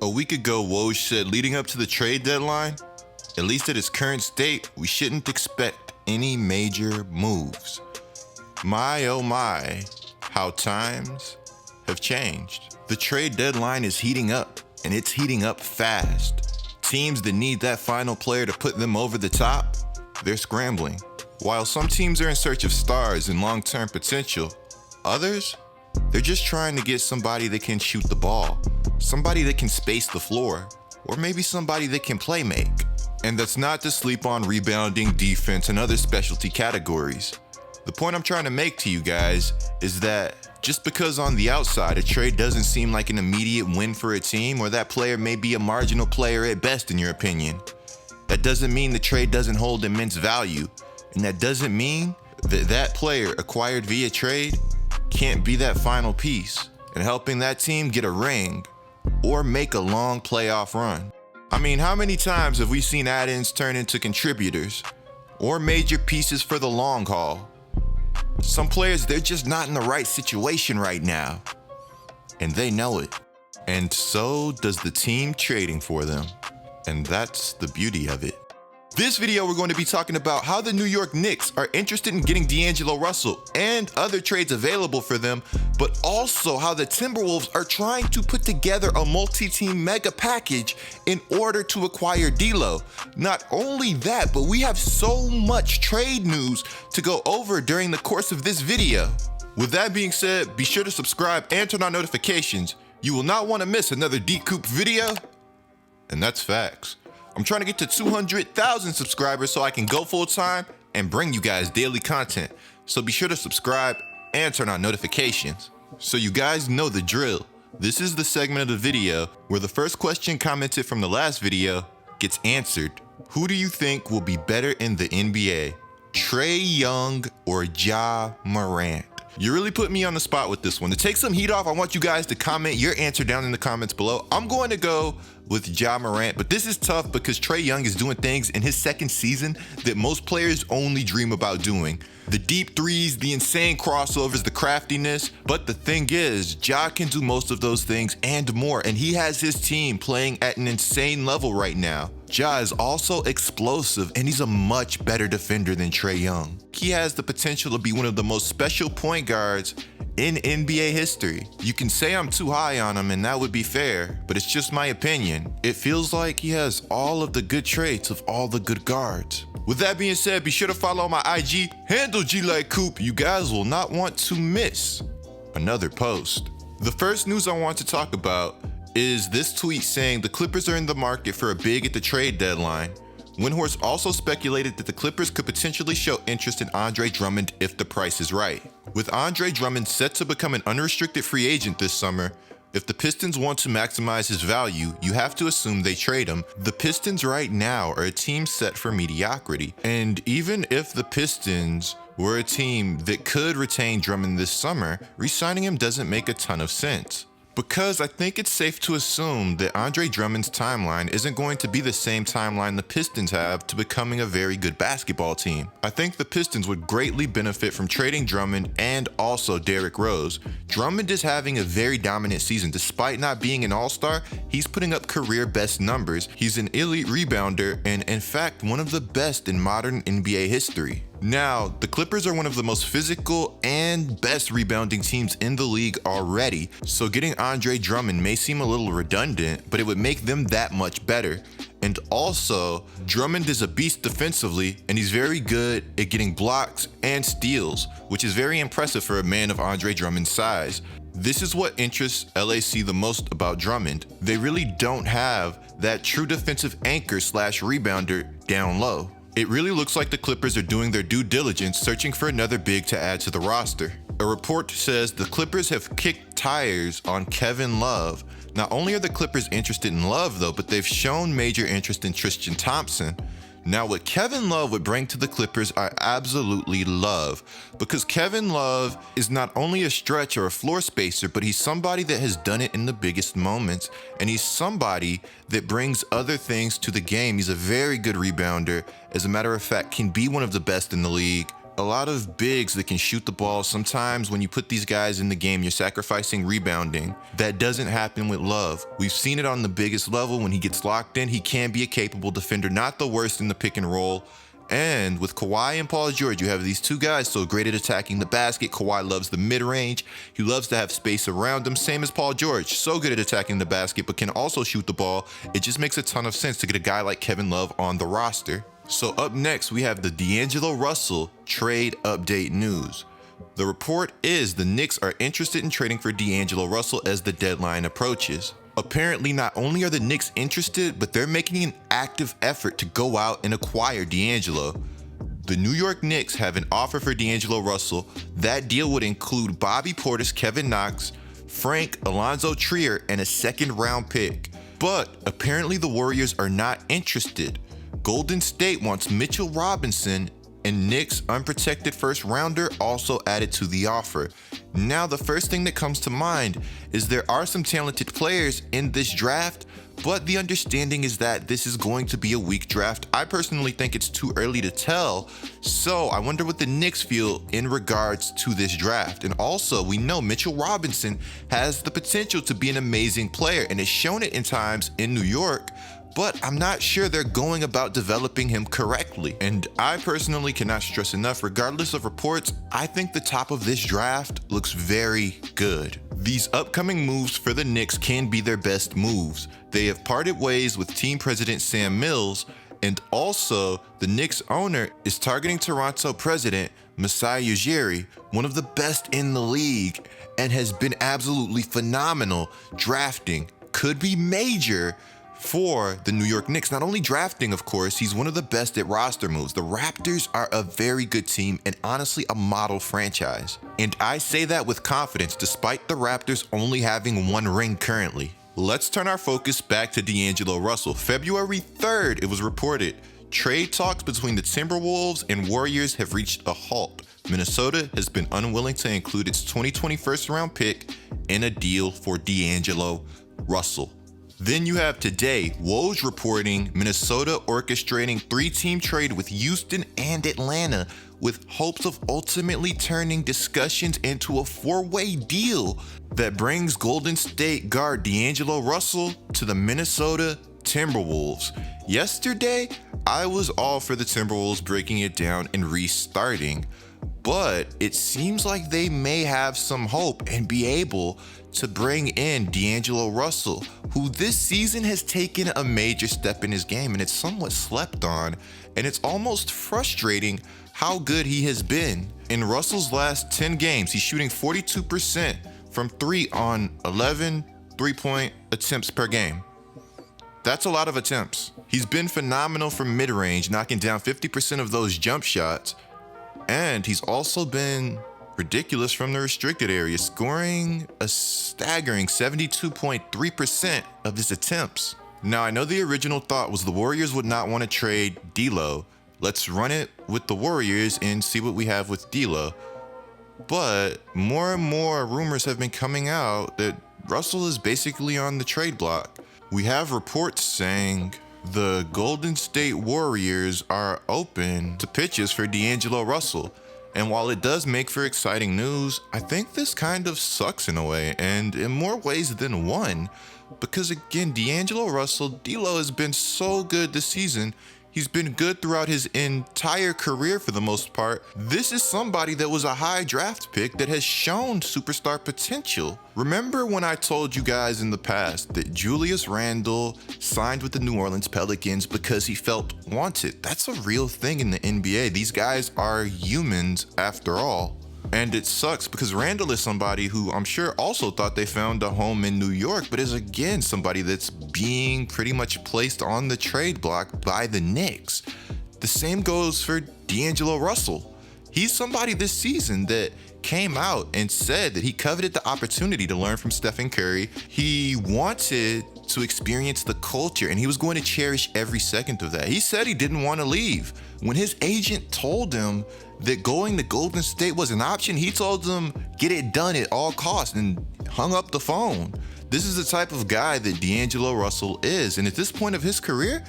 A week ago, Woj said leading up to the trade deadline, at least at its current state, we shouldn't expect any major moves. My oh my, how times have changed. The trade deadline is heating up, and it's heating up fast. Teams that need that final player to put them over the top, they're scrambling. While some teams are in search of stars and long-term potential, others, they're just trying to get somebody that can shoot the ball, somebody that can space the floor, or maybe somebody that can play make. And that's not to sleep on rebounding, defense, and other specialty categories. The point I'm trying to make to you guys is that just because on the outside a trade doesn't seem like an immediate win for a team, or that player may be a marginal player at best in your opinion, that doesn't mean the trade doesn't hold immense value. And that doesn't mean that that player acquired via trade can't be that final piece in helping that team get a ring or make a long playoff run. I mean, how many times have we seen add-ins turn into contributors or major pieces for the long haul? Some players, they're just not in the right situation right now, and they know it. And so does the team trading for them. And that's the beauty of it. This video, we're going to be talking about how the New York Knicks are interested in getting DeAngelo Russell and other trades available for them, but also how the Timberwolves are trying to put together a multi-team mega package in order to acquire D'Lo. Not only that, but we have so much trade news to go over during the course of this video. With that being said, be sure to subscribe and turn on notifications. You will not want to miss another D-Coop video, and that's facts. I'm trying to get to 200,000 subscribers so I can go full time and bring you guys daily content. So be sure to subscribe and turn on notifications. So you guys know the drill. This is the segment of the video where the first question commented from the last video gets answered. Who do you think will be better in the NBA? Trae Young or Ja Morant? You really put me on the spot with this one. To take some heat off, I want you guys to comment your answer down in the comments below. I'm going to go with Ja Morant, but this is tough because Trae Young is doing things in his second season that most players only dream about doing. The deep threes, the insane crossovers, the craftiness. But the thing is, Ja can do most of those things and more, and he has his team playing at an insane level right now. Ja is also explosive, and he's a much better defender than Trae Young. He has the potential to be one of the most special point guards in NBA history. You can say I'm too high on him, and that would be fair, but it's just my opinion. It feels like he has all of the good traits of all the good guards. With that being said, be sure to follow my IG, handle G like Coop. You guys will not want to miss another post. The first news I want to talk about is this tweet saying the Clippers are in the market for a big at the trade deadline. Windhorst also speculated that the Clippers could potentially show interest in Andre Drummond if the price is right. With Andre Drummond set to become an unrestricted free agent this summer, if the Pistons want to maximize his value, you have to assume they trade him. The Pistons right now are a team set for mediocrity. And even if the Pistons were a team that could retain Drummond this summer, re-signing him doesn't make a ton of sense. Because I think it's safe to assume that Andre Drummond's timeline isn't going to be the same timeline the Pistons have to becoming a very good basketball team. I think the Pistons would greatly benefit from trading Drummond and also Derrick Rose. Drummond is having a very dominant season. Despite not being an all-star, he's putting up career best numbers. He's an elite rebounder and in fact one of the best in modern NBA history. Now, the Clippers are one of the most physical and best rebounding teams in the league already, so getting Andre Drummond may seem a little redundant, but it would make them that much better. And also, Drummond is a beast defensively, and he's very good at getting blocks and steals, which is very impressive for a man of Andre Drummond's size. This is what interests LAC the most about Drummond. They really don't have that true defensive anchor slash rebounder down low. It really looks like the Clippers are doing their due diligence searching for another big to add to the roster. A report says the Clippers have kicked tires on Kevin Love. Not only are the Clippers interested in Love though, but they've shown major interest in Tristan Thompson. Now what Kevin Love would bring to the Clippers I absolutely love, because Kevin Love is not only a stretch or a floor spacer, but he's somebody that has done it in the biggest moments, and he's somebody that brings other things to the game. He's a very good rebounder. As a matter of fact, can be one of the best in the league a lot of bigs that can shoot the ball. Sometimes when you put these guys in the game, you're sacrificing rebounding. That doesn't happen with Love. We've seen it on the biggest level. When he gets locked in, he can be a capable defender, not the worst in the pick and roll. And with Kawhi and Paul George, you have these two guys so great at attacking the basket. Kawhi loves the mid-range. He loves to have space around him, same as Paul George. So good at attacking the basket, but can also shoot the ball. It just makes a ton of sense to get a guy like Kevin Love on the roster. So up next, we have the DeAngelo Russell trade update news. The report is the Knicks are interested in trading for DeAngelo Russell as the deadline approaches. Apparently, not only are the Knicks interested, but they're making an active effort to go out and acquire DeAngelo. The New York Knicks have an offer for DeAngelo Russell. That deal would include Bobby Portis, Kevin Knox, Frank, Alonzo Trier, and a second-round pick. But apparently the Warriors are not interested. Golden State wants Mitchell Robinson, and Knicks' unprotected first-rounder also added to the offer. Now, the first thing that comes to mind is there are some talented players in this draft, but the understanding is that this is going to be a weak draft. I personally think it's too early to tell, so I wonder what the Knicks feel in regards to this draft. And also, we know Mitchell Robinson has the potential to be an amazing player and has shown it in times in New York, but I'm not sure they're going about developing him correctly. And I personally cannot stress enough, regardless of reports, I think the top of this draft looks very good. These upcoming moves for the Knicks can be their best moves. They have parted ways with team president Sam Mills, and also the Knicks owner is targeting Toronto president Masai Ujiri, one of the best in the league, and has been absolutely phenomenal drafting. Could be major for the New York Knicks. Not only drafting, of course, he's one of the best at roster moves. The Raptors are a very good team and honestly a model franchise. And I say that with confidence, despite the Raptors only having one ring currently. Let's turn our focus back to DeAngelo Russell. February 3rd, it was reported, trade talks between the Timberwolves and Warriors have reached a halt. Minnesota has been unwilling to include its 2020 first-round pick in a deal for DeAngelo Russell. Then you have today, Woj reporting Minnesota orchestrating three-team trade with Houston and Atlanta with hopes of ultimately turning discussions into a four-way deal that brings Golden State guard DeAngelo Russell to the Minnesota Timberwolves. Yesterday, I was all for the Timberwolves breaking it down and restarting, but it seems like they may have some hope and be able to bring in DeAngelo Russell, who this season has taken a major step in his game, and it's somewhat slept on, and it's almost frustrating how good he has been. In Russell's last 10 games, he's shooting 42% from three on 11 three-point attempts per game. That's a lot of attempts. He's been phenomenal from mid-range, knocking down 50% of those jump shots, and he's also been ridiculous from the restricted area, scoring a staggering 72.3% of his attempts. Now, I know the original thought was the Warriors would not want to trade D'Lo. Let's run it with the Warriors and see what we have with D'Lo. But more and more rumors have been coming out that Russell is basically on the trade block. We have reports saying the Golden State Warriors are open to pitches for DeAngelo Russell. And while it does make for exciting news, I think this kind of sucks in a way, and in more ways than one. Because again, DeAngelo Russell, D'Lo has been so good this season. He's been good throughout his entire career for the most part. This is somebody that was a high draft pick that has shown superstar potential. Remember when I told you guys in the past that Julius Randle signed with the New Orleans Pelicans because he felt wanted? That's a real thing in the NBA. These guys are humans after all. And it sucks because Randle is somebody who I'm sure also thought they found a home in New York, but is again somebody that's being pretty much placed on the trade block by the Knicks. The same goes for DeAngelo Russell. He's somebody this season that came out and said that he coveted the opportunity to learn from Stephen Curry. He wanted to experience the culture and he was going to cherish every second of that. He said he didn't want to leave. When his agent told him that going to Golden State was an option, he told them get it done at all costs and hung up the phone. This is the type of guy that DeAngelo Russell is, and at this point of his career,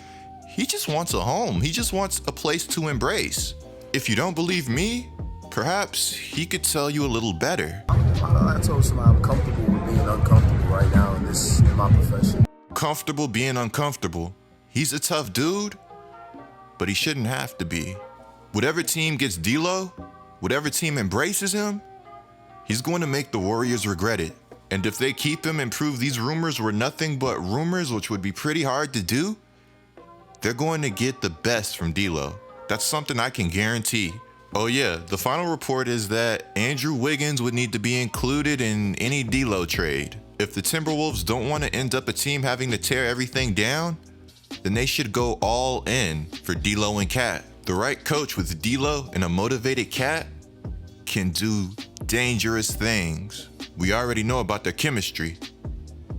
he just wants a home. He just wants a place to embrace. if you don't believe me, perhaps he could tell you a little better. I told somebody I'm comfortable with being uncomfortable right now in my profession. Comfortable being uncomfortable. He's a tough dude, but he shouldn't have to be. Whatever team gets D'Lo, whatever team embraces him, he's going to make the Warriors regret it. And if they keep him and prove these rumors were nothing but rumors, which would be pretty hard to do, they're going to get the best from D'Lo. That's something I can guarantee. Oh yeah, the final report is that Andrew Wiggins would need to be included in any D'Lo trade. If the Timberwolves don't want to end up a team having to tear everything down, then they should go all in for D'Lo and Cat. The right coach with D'Lo and a motivated Cat can do dangerous things. We already know about their chemistry.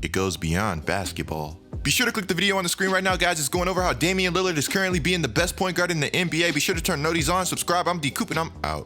It goes beyond basketball. Be sure to click the video on the screen right now, guys. It's going over how Damian Lillard is currently being the best point guard in the NBA. Be sure to turn noties on, subscribe. I'm D Coop and I'm out.